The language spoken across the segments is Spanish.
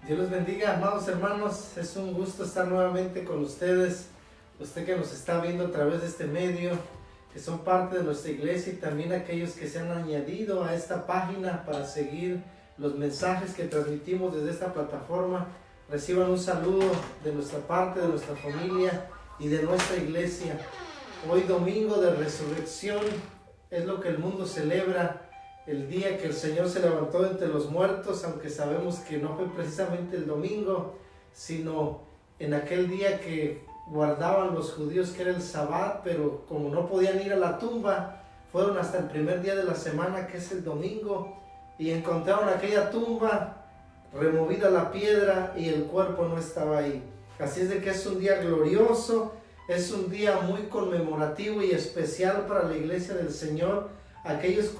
Dios los bendiga, amados hermanos. Es un gusto estar nuevamente con ustedes. Usted que nos está viendo a través de este medio, que son parte de nuestra iglesia, y también aquellos que se han añadido a esta página para seguir los mensajes que transmitimos desde esta plataforma. Reciban un saludo de nuestra parte, de nuestra familia y de nuestra iglesia. Hoy, domingo de resurrección, es lo que el mundo celebra. El día que el Señor se levantó de entre los muertos, aunque sabemos que no fue precisamente el domingo, sino en aquel día que guardaban los judíos, que era el Sabbat, pero como no podían ir a la tumba, fueron hasta el primer día de la semana, que es el domingo, y encontraron aquella tumba, removida la piedra, y el cuerpo no estaba ahí. Así es de que es un día glorioso, es un día muy conmemorativo y especial para la iglesia del Señor. Aquellos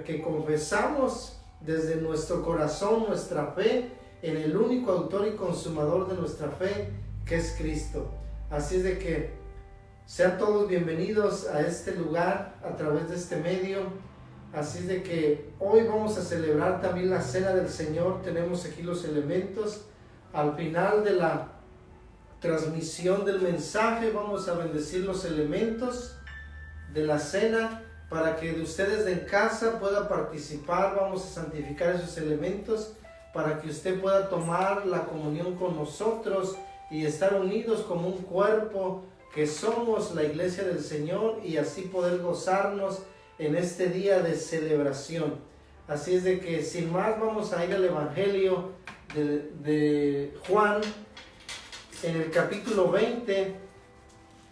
que confesamos desde nuestro corazón nuestra fe en el único autor y consumador de nuestra fe, que es Cristo. Así es de que sean todos bienvenidos a este lugar a través de este medio. Así es de que hoy vamos a celebrar también la Cena del Señor. Tenemos aquí los elementos. Al final de la transmisión del mensaje vamos a bendecir los elementos de la cena, para que ustedes en casa puedan participar. Vamos a santificar esos elementos para que usted pueda tomar la comunión con nosotros y estar unidos como un cuerpo que somos la iglesia del Señor, y así poder gozarnos en este día de celebración. Así es de que sin más vamos a ir al Evangelio de Juan en el capítulo 20,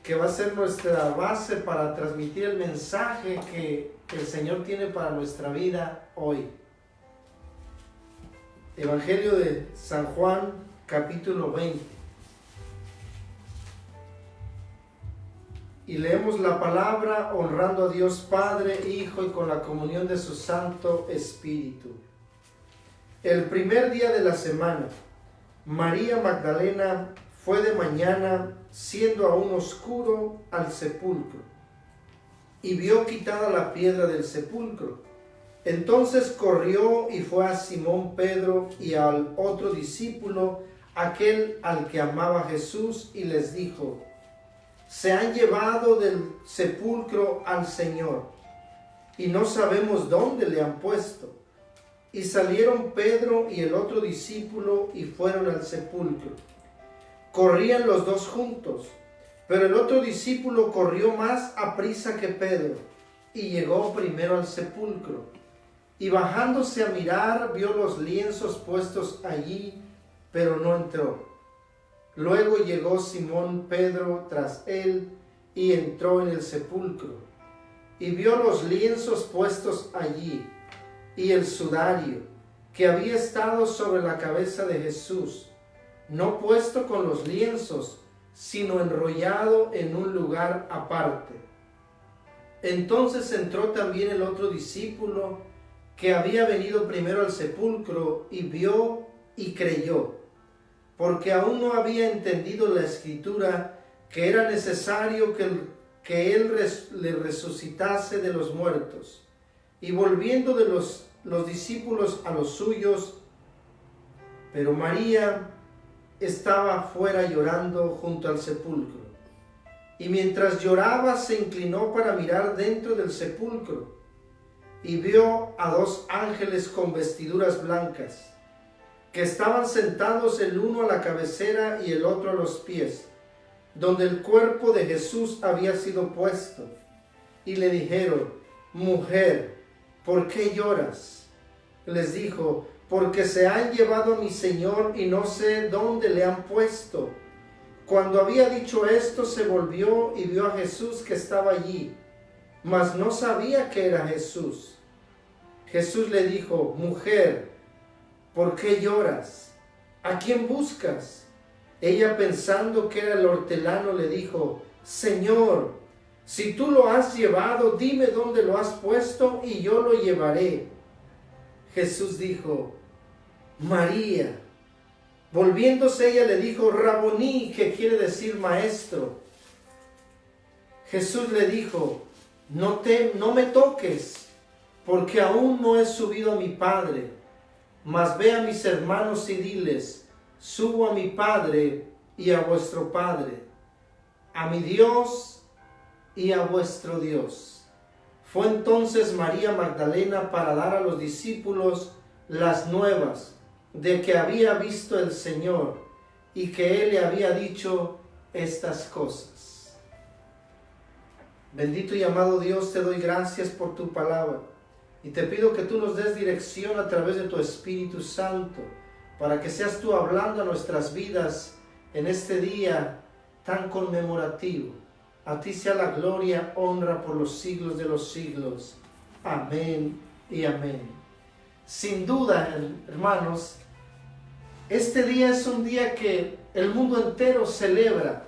que va a ser nuestra base para transmitir el mensaje que el Señor tiene para nuestra vida hoy. Evangelio de San Juan, capítulo 20. Y leemos la palabra honrando a Dios Padre, Hijo y con la comunión de su Santo Espíritu. El primer día de la semana, María Magdalena fue de mañana, siendo aún oscuro, al sepulcro, y vio quitada la piedra del sepulcro. Entonces corrió y fue a Simón Pedro y al otro discípulo, aquel al que amaba Jesús, y les dijo: se han llevado del sepulcro al Señor, y no sabemos dónde le han puesto. Y salieron Pedro y el otro discípulo y fueron al sepulcro. Corrían los dos juntos, pero el otro discípulo corrió más aprisa que Pedro y llegó primero al sepulcro. Y bajándose a mirar, vio los lienzos puestos allí, pero no entró. Luego llegó Simón Pedro tras él y entró en el sepulcro. Y vio los lienzos puestos allí y el sudario que había estado sobre la cabeza de Jesús, no puesto con los lienzos, sino enrollado en un lugar aparte. Entonces entró también el otro discípulo, que había venido primero al sepulcro, y vio y creyó, porque aún no había entendido la escritura, que era necesario que él le resucitase de los muertos. Y volviendo de los discípulos a los suyos, pero María estaba afuera llorando junto al sepulcro. Y mientras lloraba, se inclinó para mirar dentro del sepulcro, y vio a dos ángeles con vestiduras blancas, que estaban sentados el uno a la cabecera y el otro a los pies, donde el cuerpo de Jesús había sido puesto. Y le dijeron: mujer, ¿por qué lloras? Les dijo: porque se han llevado a mi Señor y no sé dónde le han puesto. Cuando había dicho esto, se volvió y vio a Jesús que estaba allí, mas no sabía que era Jesús. Jesús le dijo: mujer, ¿por qué lloras? ¿A quién buscas? Ella, pensando que era el hortelano, le dijo: Señor, si tú lo has llevado, dime dónde lo has puesto y yo lo llevaré. Jesús dijo: María. Volviéndose ella le dijo: Raboní, que quiere decir maestro. Jesús le dijo: no me toques, porque aún no he subido a mi Padre, mas ve a mis hermanos y diles: subo a mi Padre y a vuestro Padre, a mi Dios y a vuestro Dios. Fue entonces María Magdalena para dar a los discípulos las nuevas de que había visto el Señor y que Él le había dicho estas cosas. Bendito y amado Dios, te doy gracias por tu palabra y te pido que tú nos des dirección a través de tu Espíritu Santo para que seas tú hablando a nuestras vidas en este día tan conmemorativo. A ti sea la gloria, honra por los siglos de los siglos. Amén y amén. Sin duda, hermanos, este día es un día que el mundo entero celebra.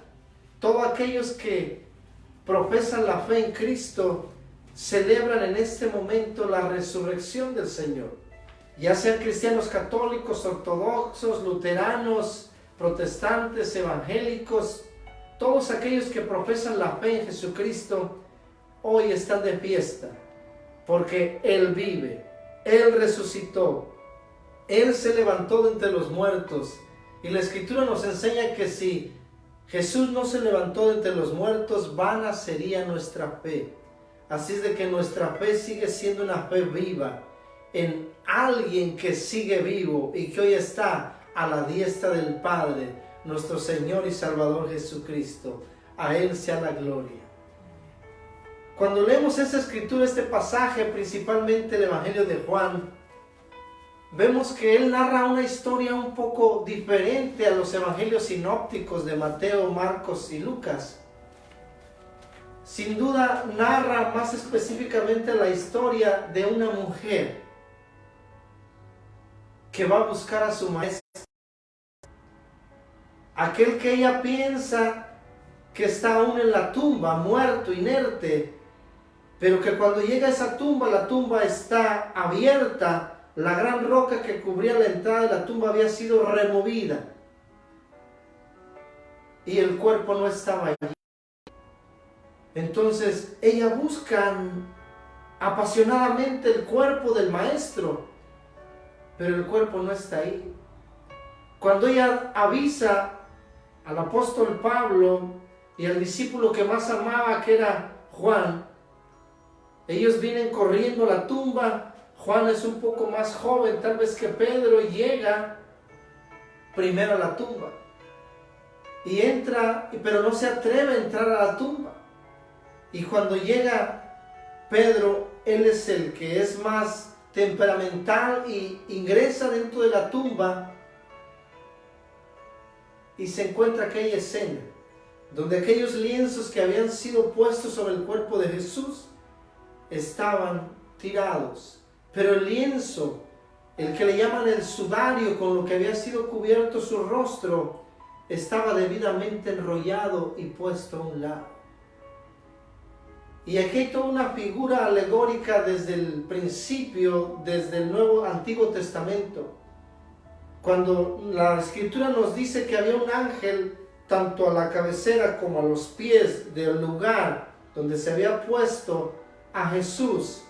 Todos aquellos que profesan la fe en Cristo celebran en este momento la resurrección del Señor. Ya sean cristianos católicos, ortodoxos, luteranos, protestantes, evangélicos, todos aquellos que profesan la fe en Jesucristo hoy están de fiesta, porque Él vive, Él resucitó, Él se levantó de entre los muertos. Y la Escritura nos enseña que si Jesús no se levantó de entre los muertos, vana sería nuestra fe. Así es de que nuestra fe sigue siendo una fe viva en alguien que sigue vivo y que hoy está a la diestra del Padre, nuestro Señor y Salvador Jesucristo. A Él sea la gloria. Cuando leemos esta escritura, este pasaje, principalmente el Evangelio de Juan, vemos que él narra una historia un poco diferente a los evangelios sinópticos de Mateo, Marcos y Lucas. Sin duda narra más específicamente la historia de una mujer que va a buscar a su maestro. Aquel que ella piensa que está aún en la tumba, muerto, inerte, pero que cuando llega a esa tumba, la tumba está abierta. La gran roca que cubría la entrada de la tumba había sido removida y el cuerpo no estaba allí. Entonces ella busca apasionadamente el cuerpo del maestro, pero el cuerpo no está ahí. Cuando ella avisa al apóstol Pablo y al discípulo que más amaba, que era Juan, ellos vienen corriendo a la tumba. Juan es un poco más joven tal vez que Pedro y llega primero a la tumba y entra, pero no se atreve a entrar a la tumba. Y cuando llega Pedro, él es el que es más temperamental y ingresa dentro de la tumba y se encuentra aquella escena donde aquellos lienzos que habían sido puestos sobre el cuerpo de Jesús estaban tirados. Pero el lienzo, el que le llaman el sudario, con lo que había sido cubierto su rostro, estaba debidamente enrollado y puesto a un lado. Y aquí hay toda una figura alegórica desde el principio, desde el Antiguo Testamento. Cuando la Escritura nos dice que había un ángel tanto a la cabecera como a los pies del lugar donde se había puesto a Jesús,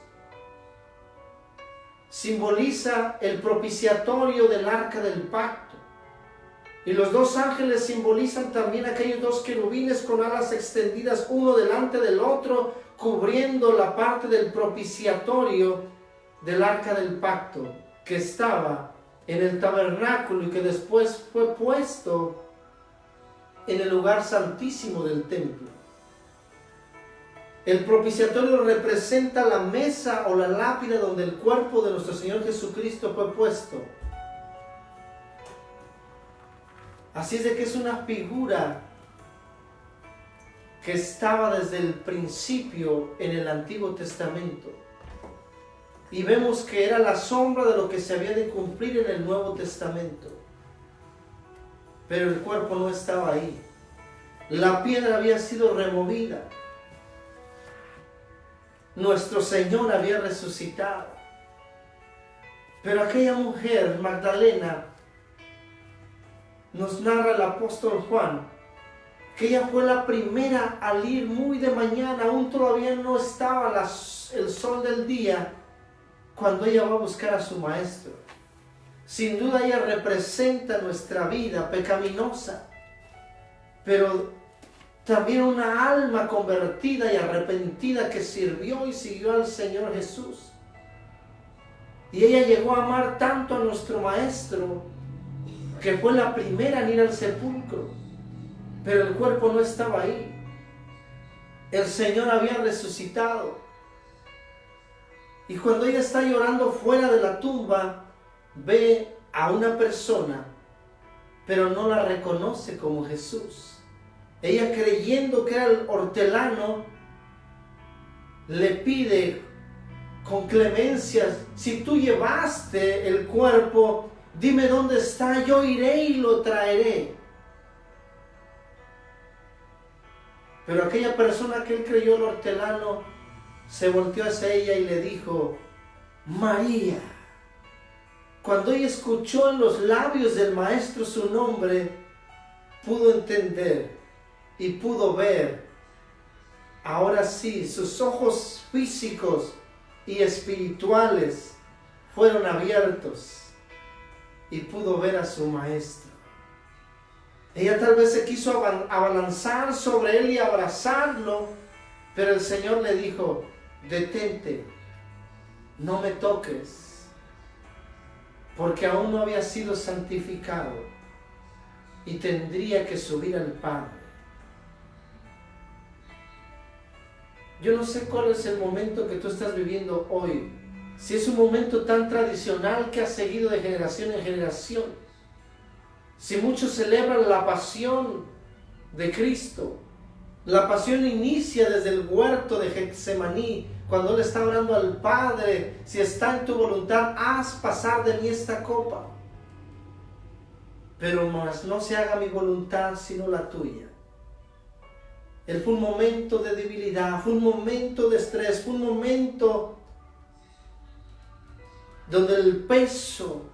simboliza el propiciatorio del arca del pacto. Y los dos ángeles simbolizan también aquellos dos querubines con alas extendidas uno delante del otro, cubriendo la parte del propiciatorio del arca del pacto que estaba en el tabernáculo y que después fue puesto en el lugar santísimo del templo. El propiciatorio representa la mesa o la lápida donde el cuerpo de nuestro Señor Jesucristo fue puesto. Así es de que es una figura que estaba desde el principio en el Antiguo Testamento. Y vemos que era la sombra de lo que se había de cumplir en el Nuevo Testamento. Pero el cuerpo no estaba ahí. La piedra había sido removida. Nuestro Señor había resucitado. Pero aquella mujer, Magdalena, nos narra el apóstol Juan, que ella fue la primera al ir muy de mañana, aún todavía no estaba el sol del día, cuando ella va a buscar a su maestro. Sin duda ella representa nuestra vida pecaminosa, pero también una alma convertida y arrepentida que sirvió y siguió al Señor Jesús. Y ella llegó a amar tanto a nuestro Maestro que fue la primera en ir al sepulcro, pero el cuerpo no estaba ahí. El Señor había resucitado. Y cuando ella está llorando fuera de la tumba, ve a una persona, pero no la reconoce como Jesús. Ella, creyendo que era el hortelano, le pide con clemencia: si tú llevaste el cuerpo, dime dónde está, yo iré y lo traeré. Pero aquella persona que él creyó el hortelano se volteó hacia ella y le dijo: María. Cuando ella escuchó en los labios del Maestro su nombre, pudo entender y pudo ver. Ahora sí, sus ojos físicos y espirituales fueron abiertos y pudo ver a su Maestro. Ella tal vez se quiso abalanzar sobre él y abrazarlo, pero el Señor le dijo: detente, no me toques, porque aún no había sido santificado y tendría que subir al Padre. Yo no sé cuál es el momento que tú estás viviendo hoy, si es un momento tan tradicional que ha seguido de generación en generación, si muchos celebran la pasión de Cristo. La pasión inicia desde el huerto de Getsemaní, cuando Él está orando al Padre: si está en tu voluntad, haz pasar de mí esta copa, pero más no se haga mi voluntad sino la tuya. Él fue un momento de debilidad, fue un momento de estrés, fue un momento donde el peso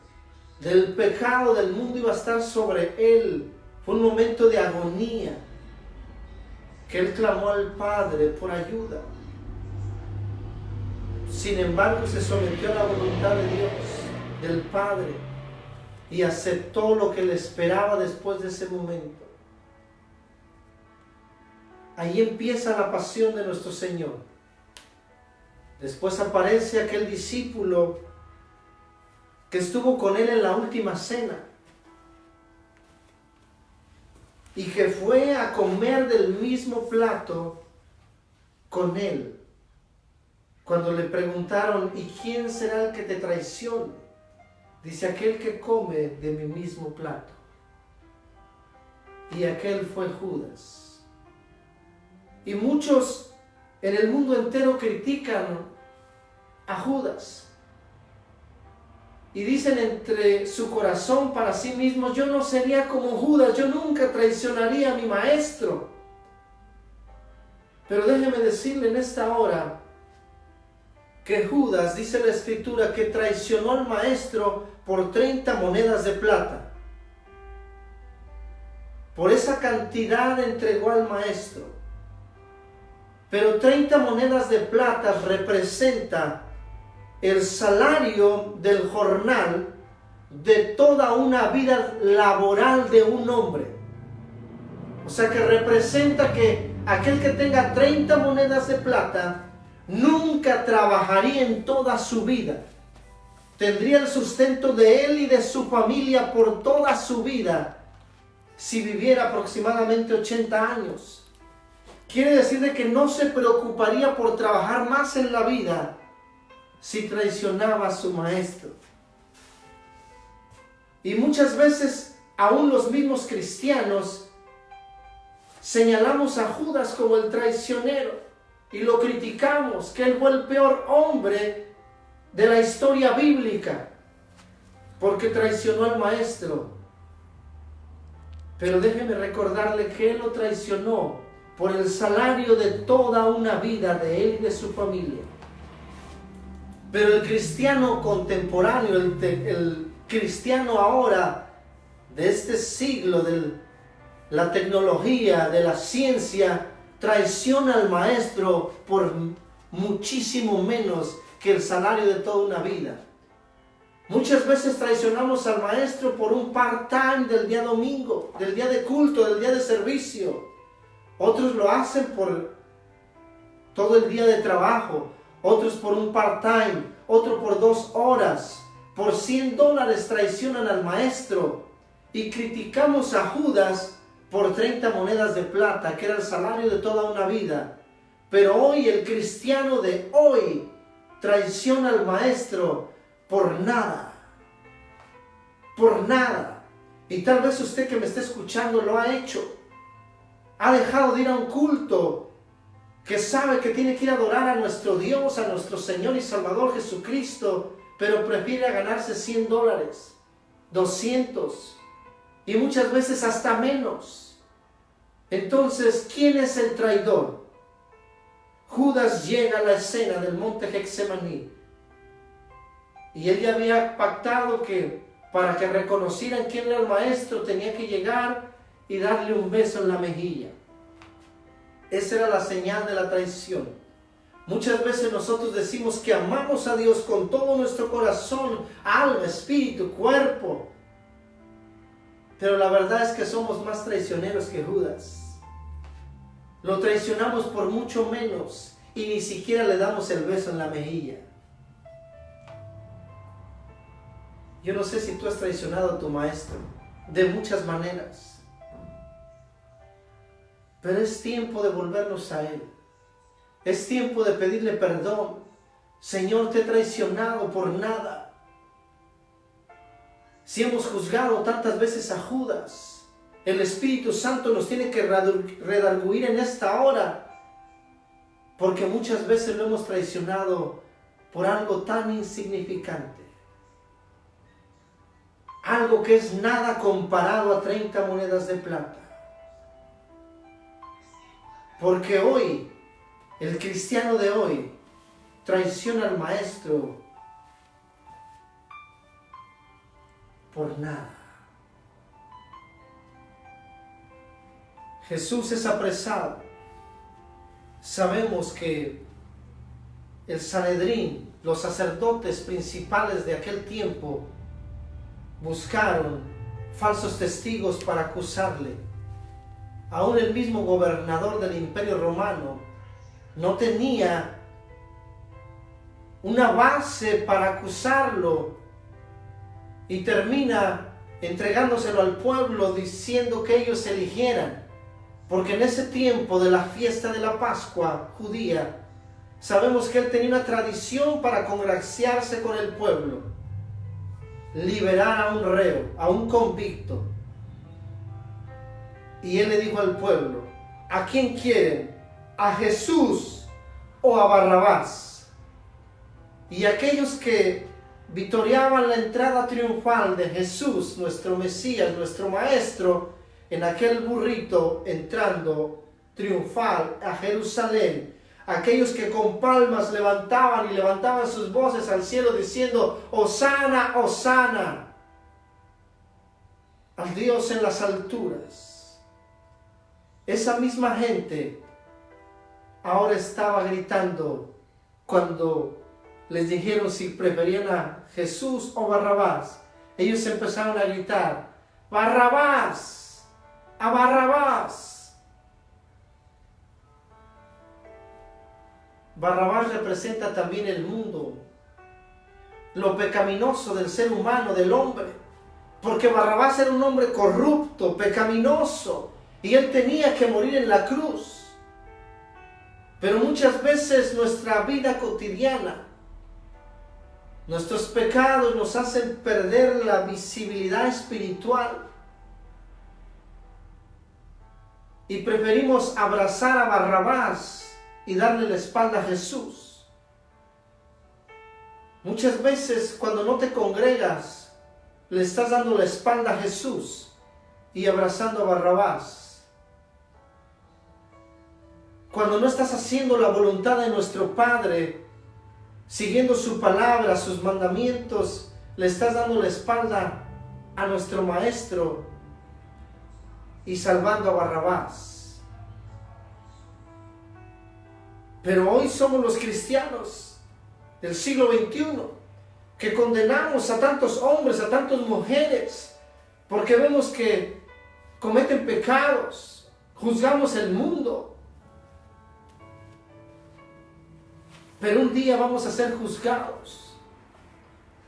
del pecado del mundo iba a estar sobre Él. Fue un momento de agonía, que Él clamó al Padre por ayuda. Sin embargo, se sometió a la voluntad de Dios, del Padre, y aceptó lo que le esperaba después de ese momento. Ahí empieza la pasión de nuestro Señor. Después aparece aquel discípulo que estuvo con Él en la última cena y que fue a comer del mismo plato con Él. Cuando le preguntaron: ¿y quién será el que te traicione? Dice: aquel que come de mi mismo plato. Y aquel fue Judas. Y muchos en el mundo entero critican a Judas y dicen entre su corazón para sí mismos: yo no sería como Judas, yo nunca traicionaría a mi Maestro. Pero déjeme decirle en esta hora que Judas, dice la Escritura, que traicionó al Maestro por 30 monedas de plata. Por esa cantidad entregó al Maestro. Pero 30 monedas de plata representa el salario del jornal de toda una vida laboral de un hombre. O sea que representa que aquel que tenga 30 monedas de plata nunca trabajaría en toda su vida. Tendría el sustento de él y de su familia por toda su vida si viviera aproximadamente 80 años. Quiere decir de que no se preocuparía por trabajar más en la vida si traicionaba a su Maestro. Y muchas veces, aún los mismos cristianos, señalamos a Judas como el traicionero y lo criticamos, que él fue el peor hombre de la historia bíblica porque traicionó al Maestro. Pero déjeme recordarle que él lo traicionó por el salario de toda una vida de él y de su familia. Pero el cristiano contemporáneo, el cristiano ahora, de este siglo, de la tecnología, de la ciencia, traiciona al Maestro por muchísimo menos que el salario de toda una vida. Muchas veces traicionamos al maestro por un part-time del día domingo, del día de culto, del día de servicio. Otros lo hacen por todo el día de trabajo, otros por un part-time, otro por 2 horas. Por $100 traicionan al maestro y criticamos a Judas por 30 monedas de plata, que era el salario de toda una vida. Pero hoy el cristiano de hoy traiciona al maestro por nada. Por nada. Y tal vez usted que me está escuchando lo ha hecho. Ha dejado de ir a un culto que sabe que tiene que ir a adorar a nuestro Dios, a nuestro Señor y Salvador Jesucristo, pero prefiere ganarse $100, 200 y muchas veces hasta menos. Entonces, ¿quién es el traidor? Judas llega a la escena del monte Getsemaní y él ya había pactado que para que reconocieran quién era el maestro tenía que llegar y darle un beso en la mejilla. Esa era la señal de la traición. Muchas veces nosotros decimos que amamos a Dios con todo nuestro corazón, alma, espíritu, cuerpo. Pero la verdad es que somos más traicioneros que Judas. Lo traicionamos por mucho menos y ni siquiera le damos el beso en la mejilla. Yo no sé si tú has traicionado a tu maestro de muchas maneras. Pero es tiempo de volvernos a Él. Es tiempo de pedirle perdón. Señor, te he traicionado por nada. Si hemos juzgado tantas veces a Judas, el Espíritu Santo nos tiene que redarguir en esta hora, porque muchas veces lo hemos traicionado por algo tan insignificante. Algo que es nada comparado a 30 monedas de plata. Porque hoy, el cristiano de hoy, traiciona al maestro por nada. Jesús es apresado. Sabemos que el Sanedrín, los sacerdotes principales de aquel tiempo, buscaron falsos testigos para acusarle. Aún el mismo gobernador del Imperio Romano no tenía una base para acusarlo y termina entregándoselo al pueblo diciendo que ellos eligieran, porque en ese tiempo de la fiesta de la Pascua judía sabemos que él tenía una tradición para congraciarse con el pueblo, liberar a un reo, a un convicto. Y él le dijo al pueblo: ¿a quién quieren? ¿A Jesús o a Barrabás? Y aquellos que vitoreaban la entrada triunfal de Jesús, nuestro Mesías, nuestro Maestro, en aquel burrito entrando triunfal a Jerusalén, aquellos que con palmas levantaban sus voces al cielo diciendo: Hosana, Hosana, al Dios en las alturas. Esa misma gente ahora estaba gritando cuando les dijeron si preferían a Jesús o Barrabás. Ellos empezaron a gritar: ¡Barrabás! ¡A Barrabás! Barrabás representa también el mundo, lo pecaminoso del ser humano, del hombre, porque Barrabás era un hombre corrupto, pecaminoso, y él tenía que morir en la cruz. Pero muchas veces nuestra vida cotidiana, nuestros pecados nos hacen perder la visibilidad espiritual y preferimos abrazar a Barrabás y darle la espalda a Jesús. Muchas veces cuando no te congregas, le estás dando la espalda a Jesús y abrazando a Barrabás. Cuando no estás haciendo la voluntad de nuestro Padre, siguiendo su palabra, sus mandamientos, le estás dando la espalda a nuestro Maestro y salvando a Barrabás. Pero hoy somos los cristianos del siglo XXI que condenamos a tantos hombres, a tantas mujeres, porque vemos que cometen pecados, juzgamos el mundo. Pero un día vamos a ser juzgados.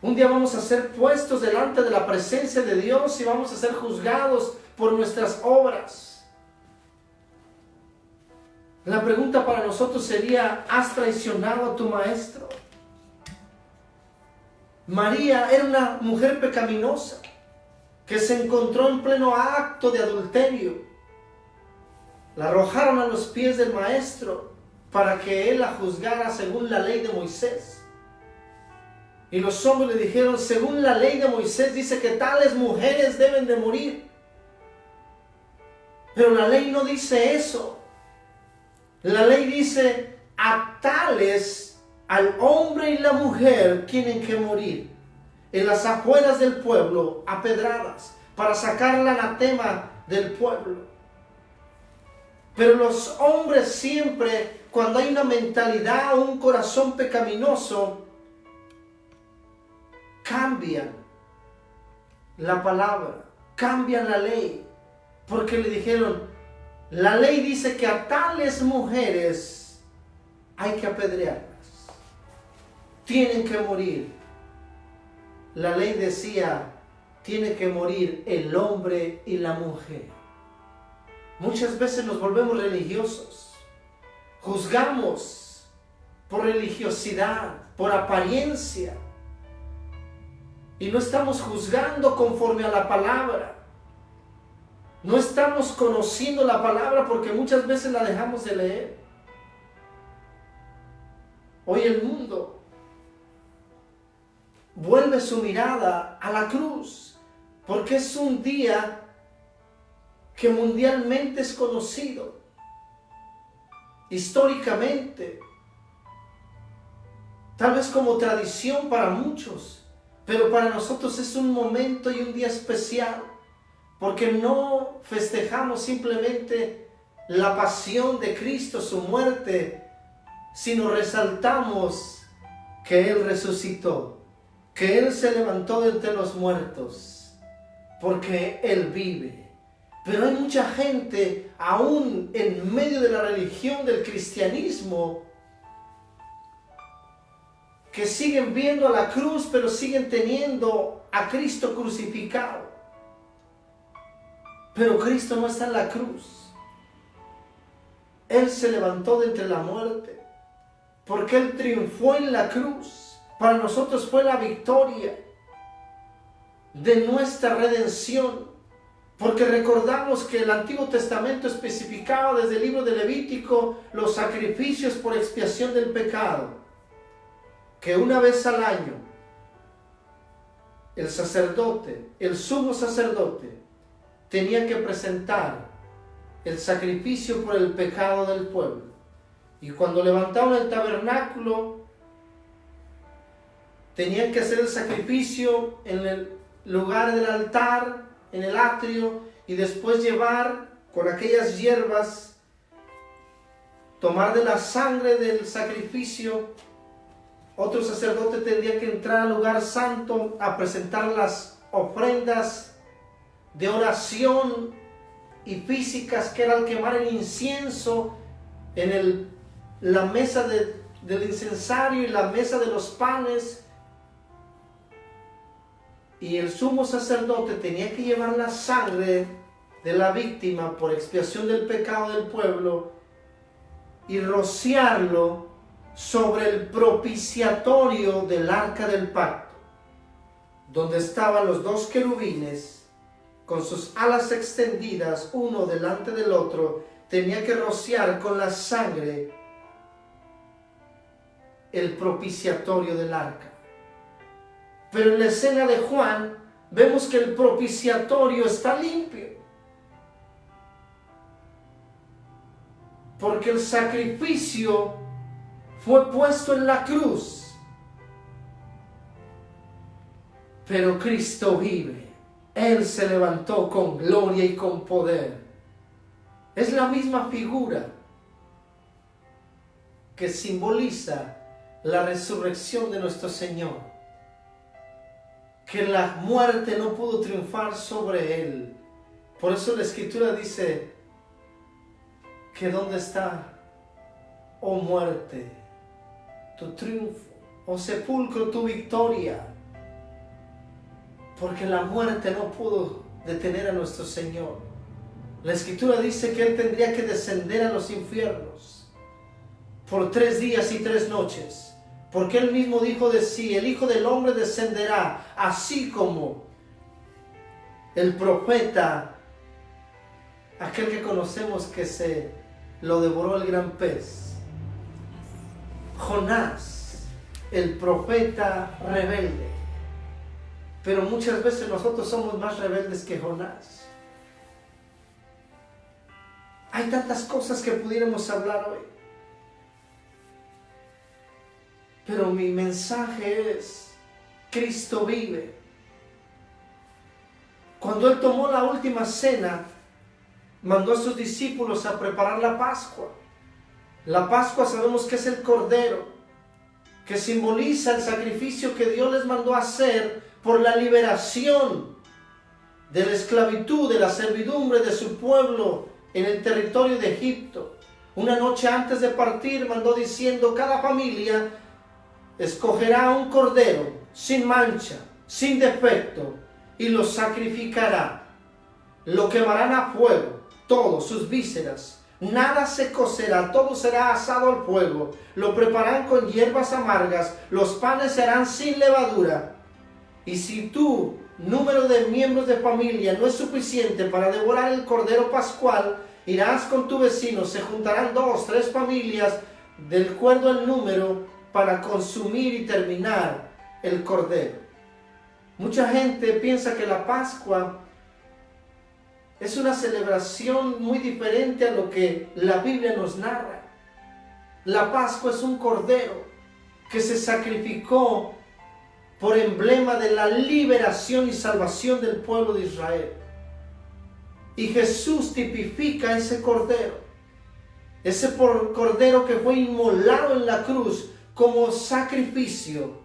Un día vamos a ser puestos delante de la presencia de Dios y vamos a ser juzgados por nuestras obras. La pregunta para nosotros sería, ¿has traicionado a tu maestro? María era una mujer pecaminosa que se encontró en pleno acto de adulterio. La arrojaron a los pies del maestro para que él la juzgara según la ley de Moisés. Y los hombres le dijeron, según la ley de Moisés dice que tales mujeres deben de morir. Pero la ley no dice eso. La ley dice, a tales, al hombre y la mujer tienen que morir en las afueras del pueblo a pedradas para sacar el anatema del pueblo. Pero los hombres siempre, cuando hay una mentalidad o un corazón pecaminoso, cambian la palabra, cambian la ley, porque le dijeron, la ley dice que a tales mujeres hay que apedrearlas, tienen que morir. La ley decía, tiene que morir el hombre y la mujer. Muchas veces nos volvemos religiosos, juzgamos por religiosidad, por apariencia, y no estamos juzgando conforme a la palabra. No estamos conociendo la palabra porque muchas veces la dejamos de leer. Hoy el mundo vuelve su mirada a la cruz porque es un día que mundialmente es conocido, históricamente, tal vez como tradición para muchos, pero para nosotros es un momento y un día especial, porque no festejamos simplemente la pasión de Cristo, su muerte, sino resaltamos que Él resucitó, que Él se levantó de entre los muertos, porque Él vive. Pero hay mucha gente, aún en medio de la religión del cristianismo, que siguen viendo a la cruz, pero siguen teniendo a Cristo crucificado. Pero Cristo no está en la cruz. Él se levantó de entre la muerte, porque Él triunfó en la cruz. Para nosotros fue la victoria de nuestra redención. Porque recordamos que el Antiguo Testamento especificaba desde el libro de Levítico los sacrificios por expiación del pecado. Que una vez al año el sacerdote, el sumo sacerdote, tenía que presentar el sacrificio por el pecado del pueblo. Y cuando levantaban el tabernáculo, tenían que hacer el sacrificio en el lugar del altar, en el atrio, y después llevar con aquellas hierbas, tomar de la sangre del sacrificio. Otro sacerdote tendría que entrar al lugar santo a presentar las ofrendas de oración y físicas, que era al quemar el incienso en la mesa del incensario y la mesa de los panes. Y el sumo sacerdote tenía que llevar la sangre de la víctima por expiación del pecado del pueblo y rociarlo sobre el propiciatorio del arca del pacto, donde estaban los dos querubines con sus alas extendidas, uno delante del otro. Tenía que rociar con la sangre el propiciatorio del arca. Pero en la escena de Juan vemos que el propiciatorio está limpio, porque el sacrificio fue puesto en la cruz. Pero Cristo vive. Él se levantó con gloria y con poder. Es la misma figura que simboliza la resurrección de nuestro Señor. que la muerte no pudo triunfar sobre él. Por eso la Escritura dice que ¿dónde está, oh muerte, tu triunfo? Oh sepulcro, tu victoria. Porque la muerte no pudo detener a nuestro Señor. La Escritura dice que Él tendría que descender a los infiernos por 3 días y 3 noches. Porque Él mismo dijo de sí: el Hijo del Hombre descenderá, así como el profeta, aquel que conocemos que se lo devoró el gran pez. Jonás, el profeta rebelde. Pero muchas veces nosotros somos más rebeldes que Jonás. Hay tantas cosas que pudiéramos hablar hoy. Pero mi mensaje es: Cristo vive. Cuando Él tomó la última cena, mandó a sus discípulos a preparar la Pascua. La Pascua sabemos que es el Cordero, que simboliza el sacrificio que Dios les mandó a hacer por la liberación de la esclavitud, de la servidumbre de su pueblo en el territorio de Egipto. Una noche antes de partir mandó diciendo: cada familia escogerá un cordero sin mancha, sin defecto, y lo sacrificará. Lo quemarán a fuego, todos sus vísceras. Nada se cocerá, todo será asado al fuego. Lo prepararán con hierbas amargas, los panes serán sin levadura. Y si tu número de miembros de familia no es suficiente para devorar el cordero pascual, irás con tu vecino, se juntarán 2, 3 familias, de acuerdo al número, para consumir y terminar el cordero. Mucha gente piensa que la Pascua es una celebración muy diferente a lo que la Biblia nos narra. La Pascua es un cordero que se sacrificó por emblema de la liberación y salvación del pueblo de Israel. Y Jesús tipifica ese cordero. Ese cordero que fue inmolado en la cruz como sacrificio.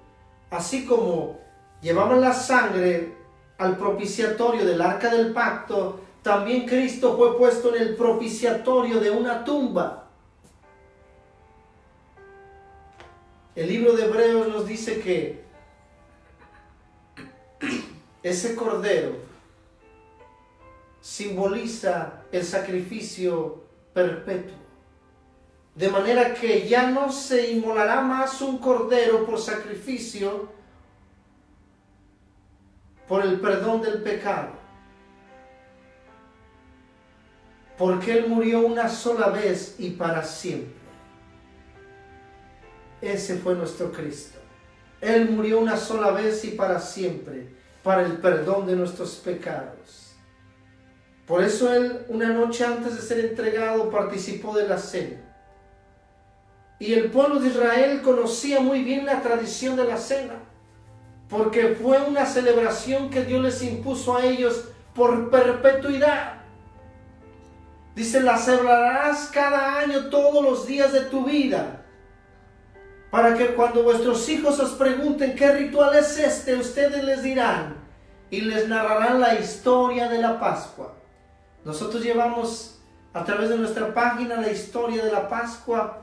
Así como llevaban la sangre al propiciatorio del arca del pacto, también Cristo fue puesto en el propiciatorio de una tumba. El libro de Hebreos nos dice que ese cordero simboliza el sacrificio perpetuo. De manera que ya no se inmolará más un cordero por sacrificio por el perdón del pecado. Porque Él murió una sola vez y para siempre. Ese fue nuestro Cristo. Él murió una sola vez y para siempre, para el perdón de nuestros pecados. Por eso Él, una noche antes de ser entregado, participó de la cena. Y el pueblo de Israel conocía muy bien la tradición de la cena, porque fue una celebración que Dios les impuso a ellos por perpetuidad. Dice: la celebrarás cada año todos los días de tu vida, para que cuando vuestros hijos os pregunten qué ritual es este, ustedes les dirán y les narrarán la historia de la Pascua. Nosotros llevamos a través de nuestra página la historia de la Pascua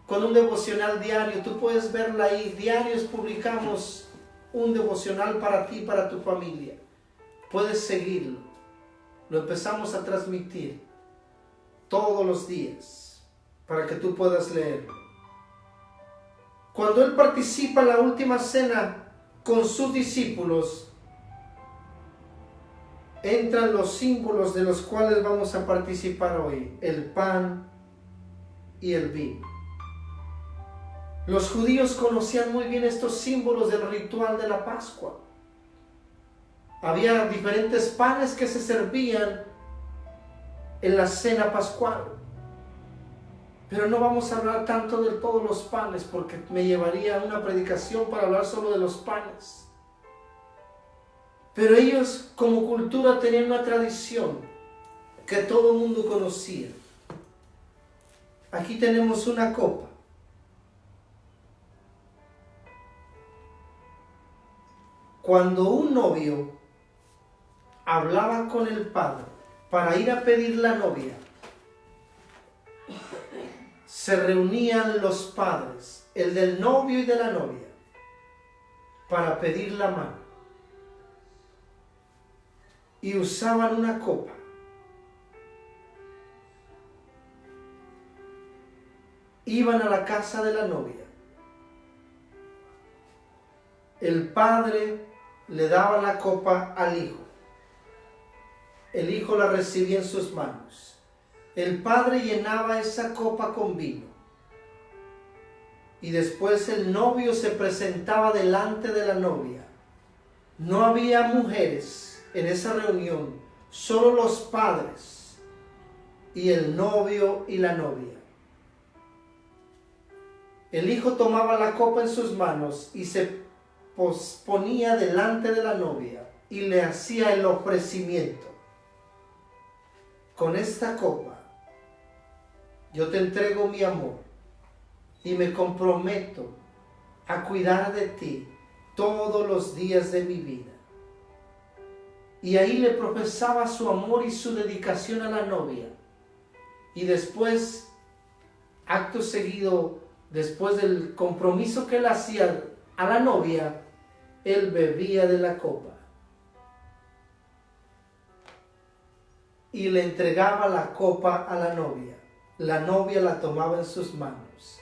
con un devocional diario. Tú puedes verla ahí. Diarios publicamos un devocional para ti y para tu familia. Puedes seguirlo. Lo empezamos a transmitir todos los días para que tú puedas leerlo. Cuando Él participa en la última cena con sus discípulos, entran los símbolos de los cuales vamos a participar hoy: el pan y el vino. Los judíos conocían muy bien estos símbolos del ritual de la Pascua. Había diferentes panes que se servían en la cena pascual. Pero no vamos a hablar tanto de todos los panes, porque me llevaría a una predicación para hablar solo de los panes. Pero ellos como cultura tenían una tradición que todo el mundo conocía. Aquí tenemos una copa. cuando un novio hablaba con el padre para ir a pedir la novia, se reunían los padres, el del novio y de la novia, para pedir la mano. Y usaban una copa. Iban a la casa de la novia. El padre le daba la copa al hijo. El hijo la recibía en sus manos. El padre llenaba esa copa con vino. Y después el novio se presentaba delante de la novia. No había mujeres en esa reunión, solo los padres y el novio y la novia. El hijo tomaba la copa en sus manos y se ponía delante de la novia y le hacía el ofrecimiento. Con esta copa yo te entrego mi amor y me comprometo a cuidar de ti todos los días de mi vida. Y ahí le profesaba su amor y su dedicación a la novia. Y después, acto seguido, después del compromiso que él hacía a la novia, él bebía de la copa y le entregaba la copa a la novia. La novia la tomaba en sus manos.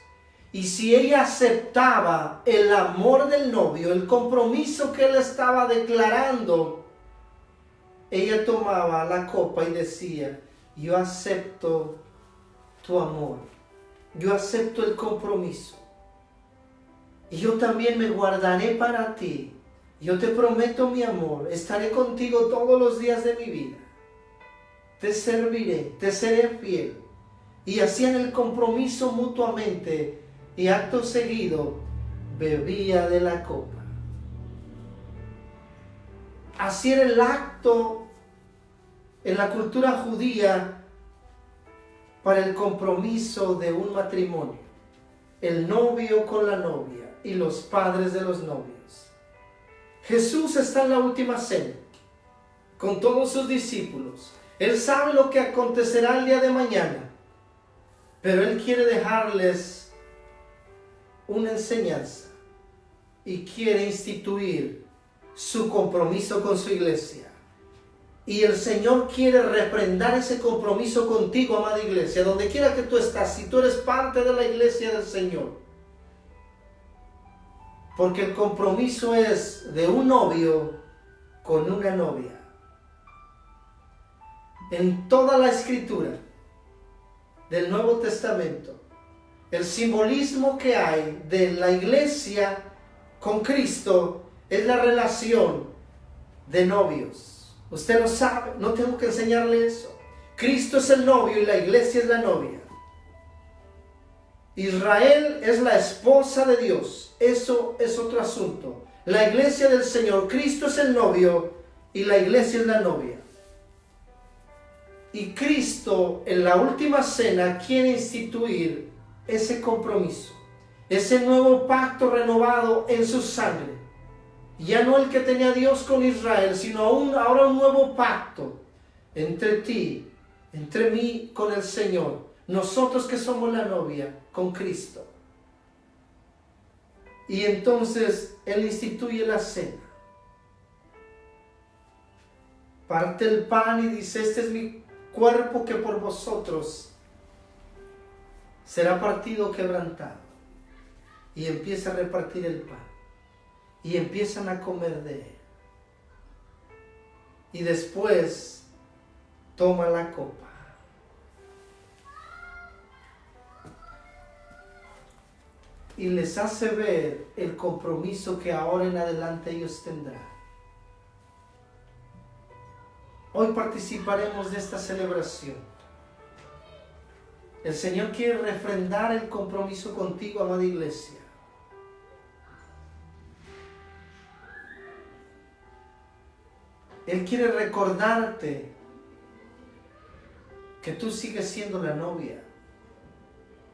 Y si ella aceptaba el amor del novio, el compromiso que él estaba declarando, ella tomaba la copa y decía: yo acepto tu amor, yo acepto el compromiso, y yo también me guardaré para ti. Yo te prometo mi amor, estaré contigo todos los días de mi vida, te serviré, te seré fiel. Y hacían el compromiso mutuamente, y acto seguido bebía de la copa. Así era el acto en la cultura judía para el compromiso de un matrimonio. El novio con la novia y los padres de los novios. Jesús está en la última cena con todos sus discípulos. Él sabe lo que acontecerá el día de mañana, pero Él quiere dejarles una enseñanza y quiere instituir su compromiso con su iglesia. Y el Señor quiere refrendar ese compromiso contigo, amada iglesia, donde quiera que tú estás, si tú eres parte de la iglesia del Señor. Porque el compromiso es de un novio con una novia. En toda la escritura del Nuevo Testamento, el simbolismo que hay de la iglesia con Cristo es la relación de novios. Usted lo sabe, no tengo que enseñarle eso. Cristo es el novio y la iglesia es la novia. Israel es la esposa de Dios. Eso es otro asunto. La iglesia del Señor, Cristo es el novio y la iglesia es la novia. Y Cristo en la última cena quiere instituir ese compromiso, ese nuevo pacto renovado en su sangre. Ya no el que tenía Dios con Israel, sino ahora un nuevo pacto entre ti, entre mí con el Señor. Nosotros que somos la novia con Cristo. Y entonces Él instituye la cena. Parte el pan y dice: este es mi cuerpo que por vosotros será partido, quebrantado. Y empieza a repartir el pan. Y empiezan a comer de él. Y después toma la copa. Y les hace ver el compromiso que ahora en adelante ellos tendrán. Hoy participaremos de esta celebración. El Señor quiere refrendar el compromiso contigo, amada iglesia. Él quiere recordarte que tú sigues siendo la novia.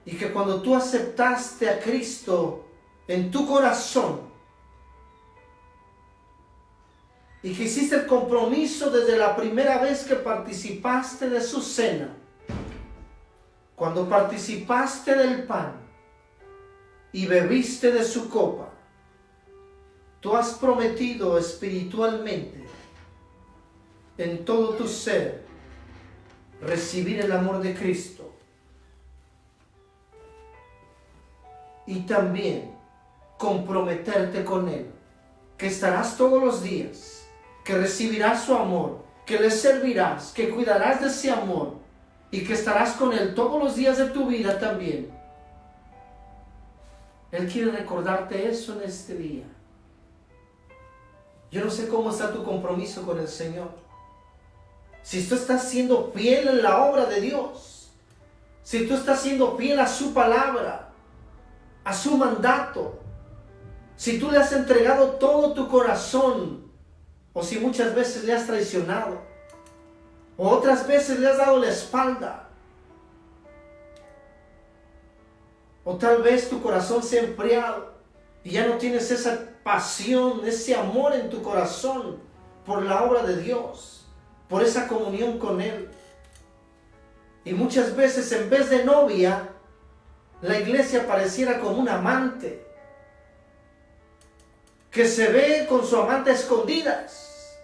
Y que cuando tú aceptaste a Cristo en tu corazón, y que hiciste el compromiso desde la primera vez que participaste de su cena, cuando participaste del pan y bebiste de su copa. Tú has prometido espiritualmente en todo tu ser recibir el amor de Cristo y también comprometerte con Él, que estarás todos los días, que recibirás su amor, que le servirás, que cuidarás de ese amor y que estarás con Él todos los días de tu vida también. Él quiere recordarte eso en este día. Yo no sé cómo está tu compromiso con el Señor. Si tú estás siendo fiel en la obra de Dios, si tú estás siendo fiel a su palabra, a su mandato, si tú le has entregado todo tu corazón, o si muchas veces le has traicionado, o otras veces le has dado la espalda, o tal vez tu corazón se ha enfriado y ya no tienes esa pasión, ese amor en tu corazón por la obra de Dios, por esa comunión con Él. Y muchas veces en vez de novia, la iglesia pareciera como un amante que se ve con su amante a escondidas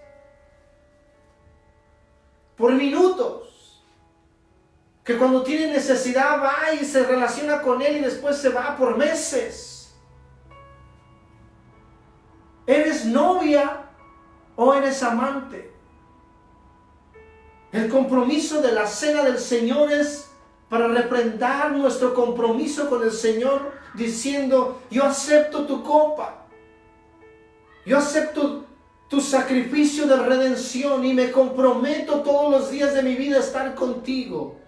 por minutos, que cuando tiene necesidad va y se relaciona con él y después se va por meses. ¿Eres novia o eres amante? El compromiso de la cena del Señor es para refrendar nuestro compromiso con el Señor, diciendo: yo acepto tu copa, yo acepto tu sacrificio de redención y me comprometo todos los días de mi vida a estar contigo,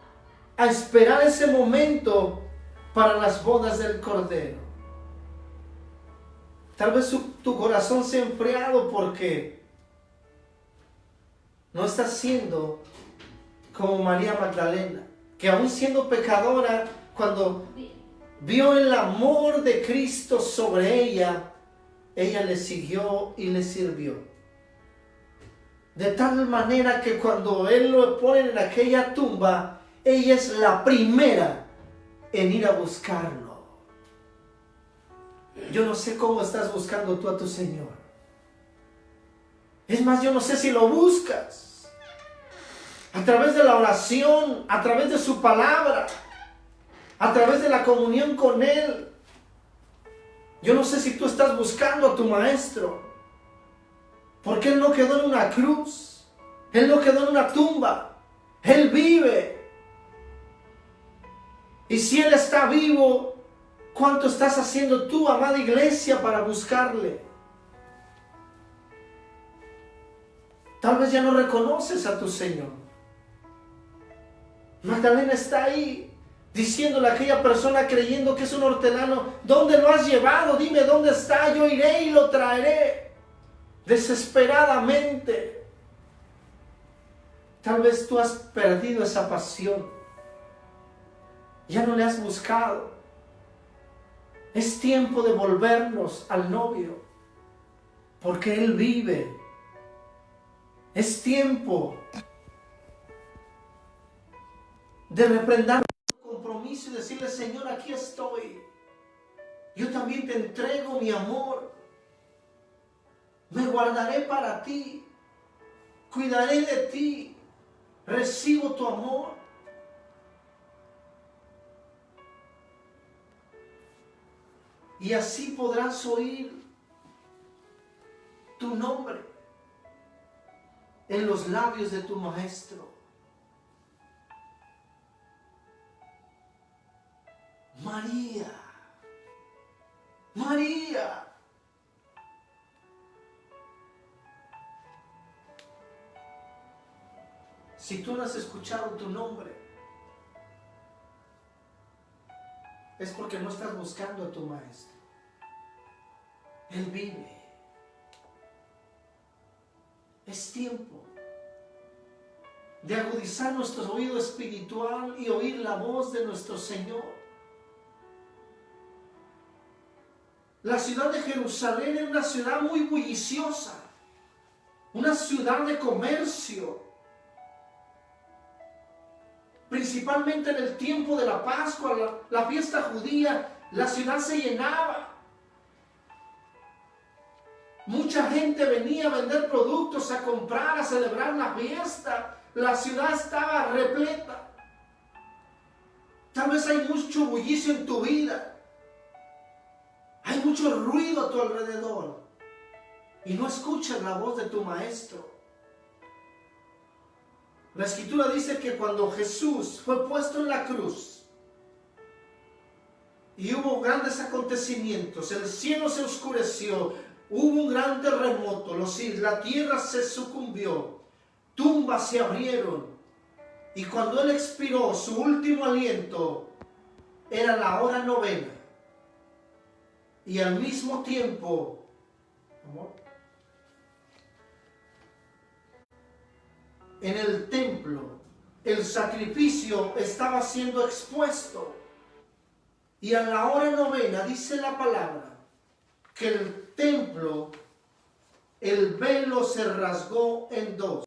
a esperar ese momento para las bodas del Cordero. Tal vez tu corazón se ha enfriado porque no estás siendo como María Magdalena, que aún siendo pecadora, cuando vio el amor de Cristo sobre ella, ella le siguió y le sirvió. De tal manera que cuando Él lo pone en aquella tumba, ella es la primera en ir a buscarlo. Yo no sé cómo estás buscando tú a tu Señor. Es más, yo no sé si lo buscas a través de la oración, a través de su palabra, a través de la comunión con Él. Yo no sé si tú estás buscando a tu Maestro, porque Él no quedó en una cruz, Él no quedó en una tumba, Él vive. Y si Él está vivo, ¿cuánto estás haciendo tú, amada iglesia, para buscarle? Tal vez ya no reconoces a tu Señor. Magdalena está ahí, diciéndole a aquella persona creyendo que es un hortelano: ¿dónde lo has llevado? Dime dónde está, yo iré y lo traeré. Desesperadamente. Tal vez tú has perdido esa pasión. Ya no le has buscado. Es tiempo de volvernos al novio, porque Él vive. Es tiempo de refrendar nuestro compromiso y decirle: Señor, aquí estoy. Yo también te entrego mi amor. Me guardaré para ti. Cuidaré de ti. Recibo tu amor. Y así podrás oír tu nombre en los labios de tu Maestro. María, María. Si tú no has escuchado tu nombre, es porque no estás buscando a tu Maestro. Él vive. Es tiempo de agudizar nuestro oído espiritual y oír la voz de nuestro Señor. La ciudad de Jerusalén era una ciudad muy bulliciosa. una ciudad de comercio. Principalmente en el tiempo de la Pascua, la fiesta judía, la ciudad se llenaba. Mucha gente venía a vender productos, a comprar, a celebrar la fiesta. La ciudad estaba repleta. Tal vez hay mucho bullicio en tu vida. Hay mucho ruido a tu alrededor. Y no escuchas la voz de tu maestro. La Escritura dice que cuando Jesús fue puesto en la cruz y hubo grandes acontecimientos, el cielo se oscureció, hubo un gran terremoto, la tierra se sucumbió, tumbas se abrieron, y cuando Él expiró su último aliento, era la hora novena, y al mismo tiempo, amor, en el templo, el sacrificio estaba siendo expuesto. Y a la hora novena dice la palabra que el templo, el velo se rasgó en dos.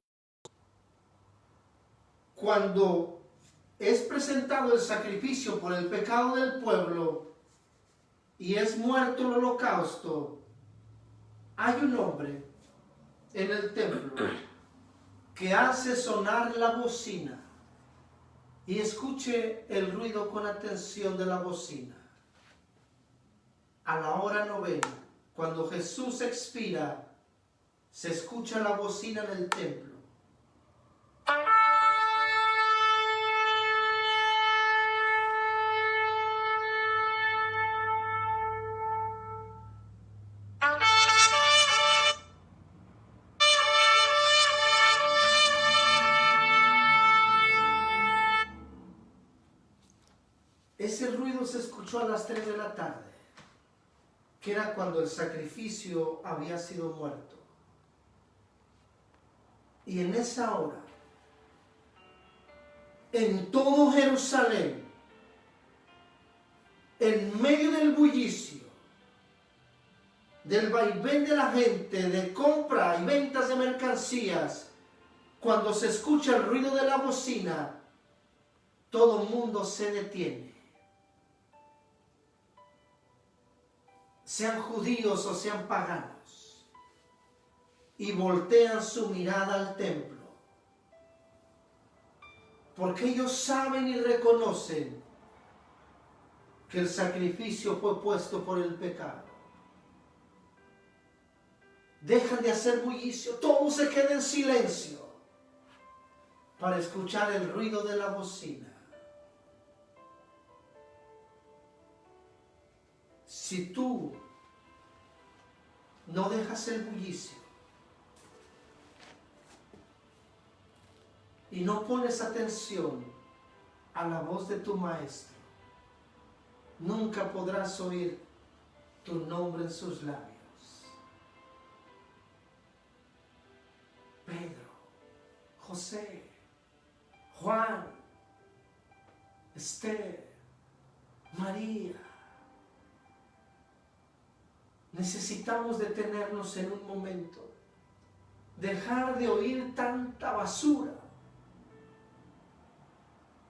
Cuando es presentado el sacrificio por el pecado del pueblo y es muerto el holocausto, hay un hombre en el templo que hace sonar la bocina. Y escuche el ruido con atención de la bocina. A la hora novena, cuando Jesús expira, se escucha la bocina en el templo. Ese ruido se escuchó a las 3 de la tarde, que era cuando el sacrificio había sido muerto. Y en esa hora, en todo Jerusalén, en medio del bullicio, del vaivén de la gente, de compra y ventas de mercancías, cuando se escucha el ruido de la bocina, todo el mundo se detiene. Sean judíos o sean paganos, y voltean su mirada al templo, porque ellos saben y reconocen que el sacrificio fue puesto por el pecado. Dejan de hacer bullicio, todo se queda en silencio para escuchar el ruido de la bocina. Si tú no dejas el bullicio y no pones atención a la voz de tu maestro, nunca podrás oír tu nombre en sus labios. Pedro, José, Juan, Esther, María. Necesitamos detenernos en un momento, dejar de oír tanta basura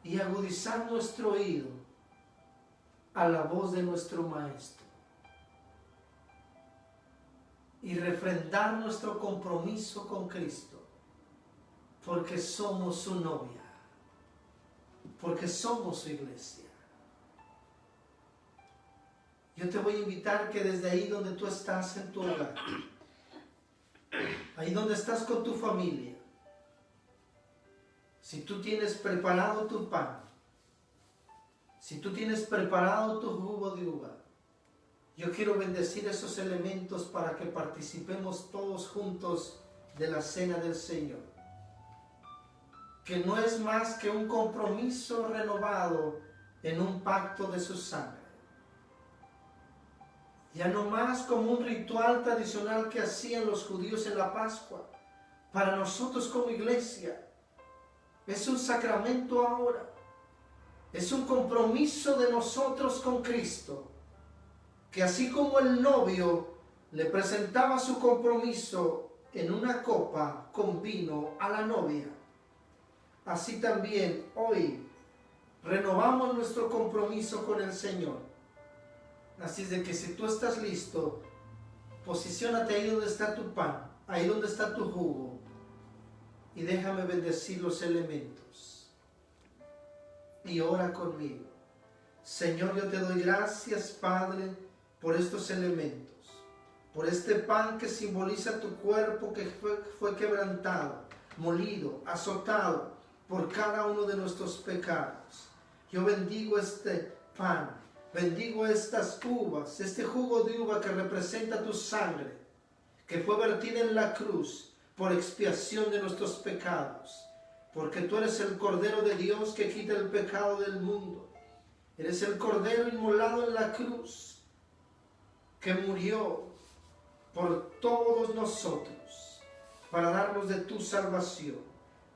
y agudizar nuestro oído a la voz de nuestro Maestro y refrendar nuestro compromiso con Cristo, porque somos su novia, porque somos su iglesia. Yo te voy a invitar que desde ahí donde tú estás en tu hogar, ahí donde estás con tu familia, si tú tienes preparado tu pan, si tú tienes preparado tu jugo de uva, yo quiero bendecir esos elementos para que participemos todos juntos de la cena del Señor, que no es más que un compromiso renovado en un pacto de su sangre. Ya no más como un ritual tradicional que hacían los judíos en la Pascua. Para nosotros como iglesia, es un sacramento ahora. Es un compromiso de nosotros con Cristo. Que así como el novio le presentaba su compromiso en una copa con vino a la novia, así también hoy renovamos nuestro compromiso con el Señor. Así es de que si tú estás listo, posiciónate ahí donde está tu pan, ahí donde está tu jugo, y déjame bendecir los elementos. Y ora conmigo. Señor, yo te doy gracias, Padre, por estos elementos, por este pan que simboliza tu cuerpo que fue quebrantado, molido, azotado por cada uno de nuestros pecados. Yo bendigo este pan, bendigo estas uvas, este jugo de uva que representa tu sangre, que fue vertida en la cruz por expiación de nuestros pecados, porque tú eres el Cordero de Dios que quita el pecado del mundo. Eres el Cordero inmolado en la cruz, que murió por todos nosotros, para darnos de tu salvación.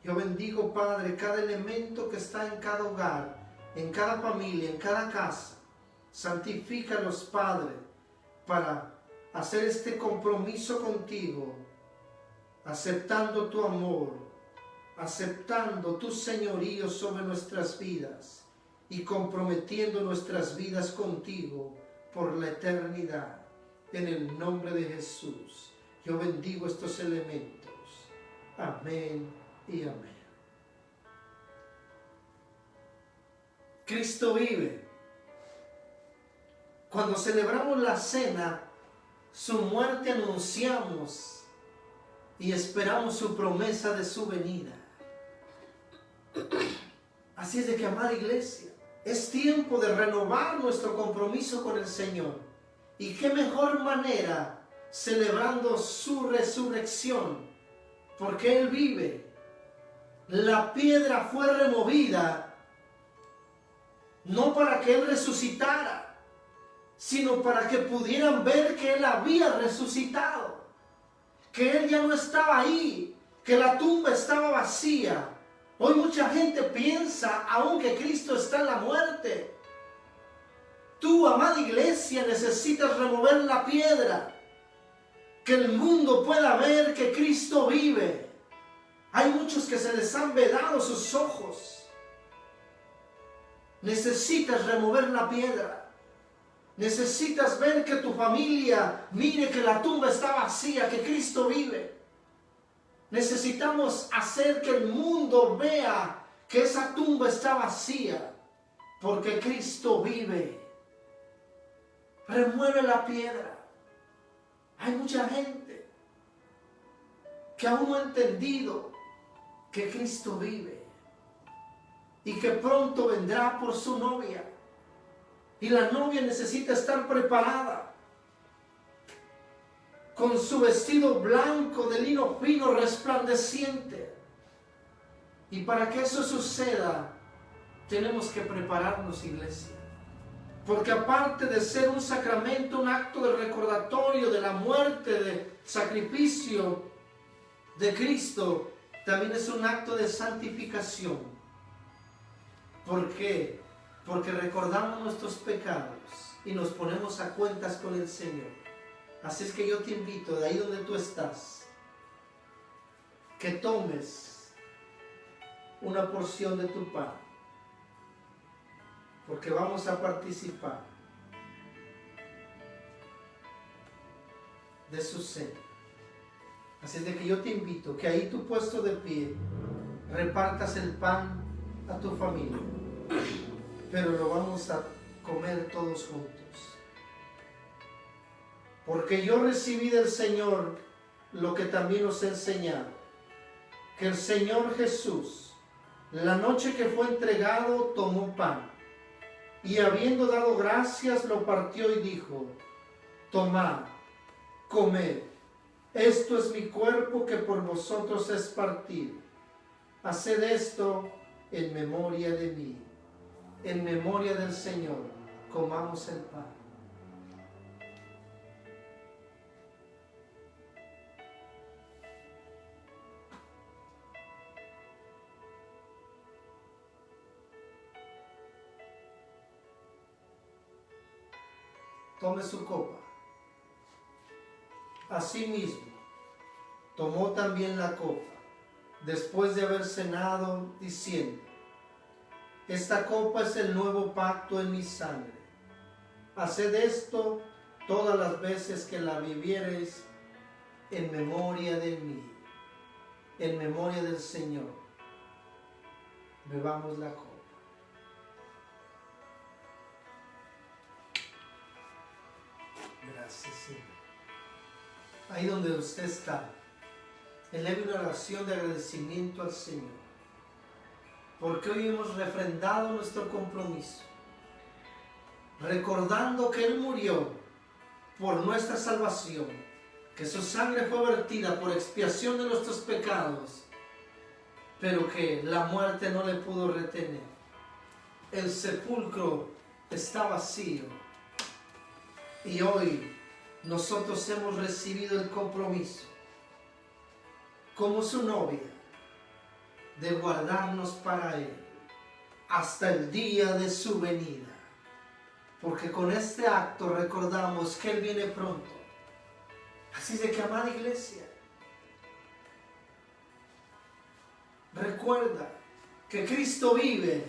Yo bendigo, Padre, cada elemento que está en cada hogar, en cada familia, en cada casa. Santifícalos, Padre, para hacer este compromiso contigo, aceptando tu amor, aceptando tu señorío sobre nuestras vidas y comprometiendo nuestras vidas contigo por la eternidad. En el nombre de Jesús, yo bendigo estos elementos. Amén y amén. Cristo vive. Cuando celebramos la cena, su muerte anunciamos y esperamos su promesa de su venida. Así es de que, amada iglesia, es tiempo de renovar nuestro compromiso con el Señor. Y qué mejor manera celebrando su resurrección, porque Él vive. La piedra fue removida no para que Él resucitara, sino para que pudieran ver que Él había resucitado, que Él ya no estaba ahí, que la tumba estaba vacía. Hoy mucha gente piensa aún que Cristo está en la muerte. Tú, amada iglesia, necesitas remover la piedra, que el mundo pueda ver que Cristo vive. Hay muchos que se les han vedado sus ojos. Necesitas remover la piedra. Necesitas ver que tu familia mire que la tumba está vacía, que Cristo vive. Necesitamos hacer que el mundo vea que esa tumba está vacía, porque Cristo vive. Remueve la piedra. Hay mucha gente que aún no ha entendido que Cristo vive y que pronto vendrá por su novia. Y la novia necesita estar preparada con su vestido blanco de lino fino resplandeciente. Y para que eso suceda, tenemos que prepararnos, iglesia. Porque aparte de ser un sacramento, un acto de recordatorio de la muerte, de sacrificio de Cristo, también es un acto de santificación. ¿Por qué? Porque recordamos nuestros pecados y nos ponemos a cuentas con el Señor. Así es que yo te invito, de ahí donde tú estás, que tomes una porción de tu pan, porque vamos a participar de su cena. Así es de que yo te invito, que ahí tú puesto de pie, repartas el pan a tu familia, pero lo vamos a comer todos juntos. Porque yo recibí del Señor lo que también os he enseñado, que el Señor Jesús, la noche que fue entregado, tomó pan, y habiendo dado gracias, lo partió y dijo: tomad, comed, esto es mi cuerpo que por vosotros es partido. Haced esto en memoria de mí. En memoria del Señor, comamos el pan. Tome su copa. Asimismo, tomó también la copa, después de haber cenado, diciendo: esta copa es el nuevo pacto en mi sangre. Haced esto todas las veces que la bebiereis en memoria de mí, en memoria del Señor. Bebamos la copa. Gracias, Señor. Ahí donde usted está, eleve una oración de agradecimiento al Señor, porque hoy hemos refrendado nuestro compromiso, recordando que Él murió por nuestra salvación, que su sangre fue vertida por expiación de nuestros pecados, pero que la muerte no le pudo retener. El sepulcro está vacío y hoy nosotros hemos recibido el compromiso, como su novia, de guardarnos para Él hasta el día de su venida, porque con este acto recordamos que Él viene pronto. Así de que, amada iglesia, recuerda que Cristo vive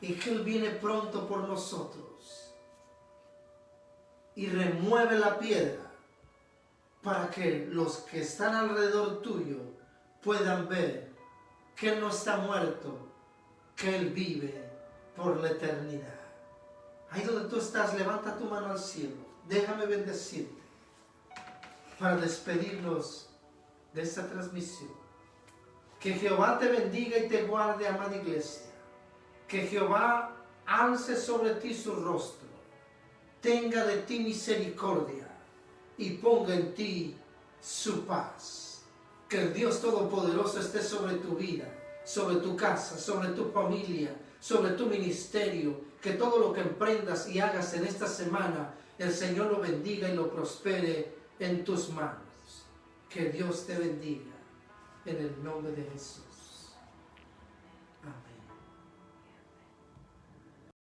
y que Él viene pronto por nosotros, y remueve la piedra para que los que están alrededor tuyo puedan ver que Él no está muerto, que Él vive por la eternidad. Ahí donde tú estás, levanta tu mano al cielo. Déjame bendecirte para despedirnos de esta transmisión. Que Jehová te bendiga y te guarde, amada iglesia. Que Jehová alce sobre ti su rostro, tenga de ti misericordia y ponga en ti su paz. Que el Dios Todopoderoso esté sobre tu vida, sobre tu casa, sobre tu familia, sobre tu ministerio. Que todo lo que emprendas y hagas en esta semana, el Señor lo bendiga y lo prospere en tus manos. Que Dios te bendiga en el nombre de Jesús. Amén.